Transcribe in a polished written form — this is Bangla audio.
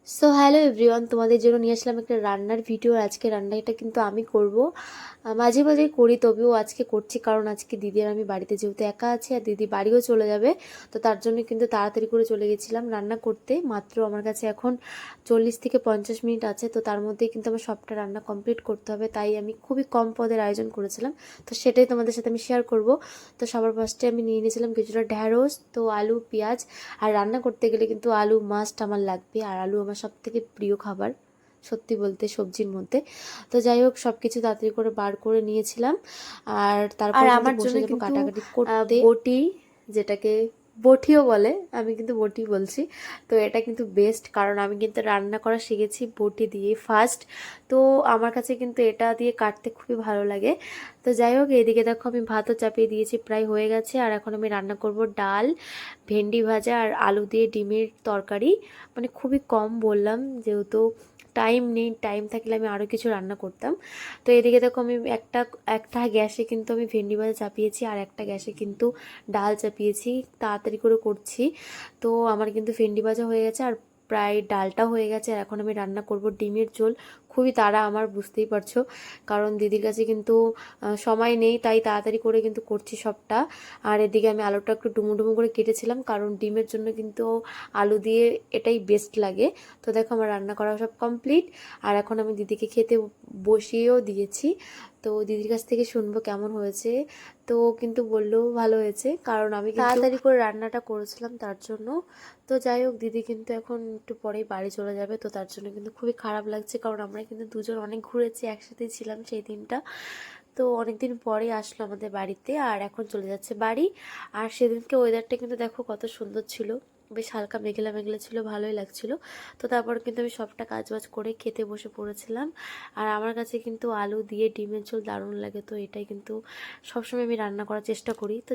সো হ্যালো এভরিওয়ান, তোমাদের জন্য নিয়ে আসলাম একটা রান্নার ভিডিও। আজকে রান্নাটা কিন্তু আমি করব। মাঝে মাঝে করি, তবেও আজকে করছি কারণ আজকে দিদি আর আমি বাড়িতে যেহেতু একা আছি আর দিদি বাড়িও চলে যাবে, তো তার জন্য কিন্তু তাড়াতাড়ি করে চলে গেছিলাম রান্না করতে। মাত্র আমার কাছে এখন 40 থেকে 50 মিনিট আছে, তো তার মধ্যেই কিন্তু আমার সবটা রান্না কমপ্লিট করতে হবে, তাই আমি খুবই কম পদের আয়োজন করেছিলাম। তো সেটাই তোমাদের সাথে আমি শেয়ার করব। তো সবার ফার্স্টে আমি নিয়ে নিয়েছিলাম কিছুটা ঢ্যাঁড়স, তো আলু, পেঁয়াজ। আর রান্না করতে গেলে কিন্তু আলু মাস্ট আমার লাগবে, আর আলু আমার সব থেকে প্রিয় খাবার সত্যি বলতে সবজির মধ্যে। তো যাই হোক, সব কিছু তাড়াতাড়ি করে বার করে নিয়েছিলাম। আর তারপরে কিন্তু আমার বসে জন্য যাবো কিন্তু কাটাকাটি করতে। বটি, যেটাকে বটিও বলে, আমি কিন্তু বটি বলছি। তো এটা কিন্তু বেস্ট, কারণ আমি কিন্তু রান্না করা শিখেছি বটি দিয়ে ফার্স্ট। তো আমার কাছে কিন্তু এটা দিয়ে কাটতে খুবই ভালো লাগে। তো যাই হোক, এদিকে দেখো আমি ভাতও চাপিয়ে দিয়েছি, প্রায় হয়ে গেছে। আর এখন আমি রান্না করব ডাল, ভেন্ডি ভাজা আর আলু দিয়ে ডিমের তরকারি। মানে খুবই কম বললাম, যেহেতু টাইম নেই, টাইম থাকলে আমি আরও কিছু রান্না করতাম। তো এদিকে দেখো আমি একটা একটা গ্যাসে কিন্তু আমি ভেন্ডি ভাজা চাপিয়েছি, আর একটা গ্যাসে কিন্তু ডাল চাপিয়েছি, তাড়াতাড়ি করে করছি। তো আমার কিন্তু ভেন্ডি ভাজা হয়ে গেছে আর প্রায় ডালটা হয়ে গেছে। আর এখন আমি রান্না করব ডিমের ঝোল। খুবই তাড়া আমার, বুঝতেই পারছো, কারণ দিদির কাছে কিন্তু সময় নেই, তাই তাড়াতাড়ি করে কিন্তু করছি সবটা। আর এদিকে আমি আলুটা একটু ডুমো ডুমো করে কেটেছিলাম, কারণ ডিমের জন্য কিন্তু আলু দিয়ে এটাই বেস্ট লাগে। তো দেখো আমার রান্না করা সব কমপ্লিট। আর এখন আমি দিদিকে খেতে বসিয়েও দিয়েছি। তো দিদির কাছ থেকে শুনবো কেমন হয়েছে। তো কিন্তু বললেও ভালো হয়েছে, কারণ আমি কিন্তু তাড়াতাড়ি করে রান্নাটা করেছিলাম তার জন্য। তো যাই হোক, দিদি কিন্তু এখন একটু পরেই বাড়ি চলে যাবে, তো তার জন্য কিন্তু খুবই খারাপ লাগছে, কারণ আমরা কিন্তু দুজন অনেক ঘুরেছি, একসাথেই ছিলাম সেই দিনটা। তো অনেকদিন পরে আসলো আমাদের বাড়িতে, আর এখন চলে যাচ্ছে বাড়ি। আর সেদিনকে ওয়েদারটা কিন্তু দেখো কত সুন্দর ছিল, বেশ হালকা মেঘলা মেঘলা ছিল, ভালোই লাগছিল। তো তারপর কিন্তু আমি সবটা কাজবাজ করে খেতে বসে পড়েছিলাম। আর আমার কাছে কিন্তু আলু দিয়ে ডিমের ঝোল দারুণ লাগে, তো এটাই কিন্তু সবসময় আমি রান্না করার চেষ্টা করি। তো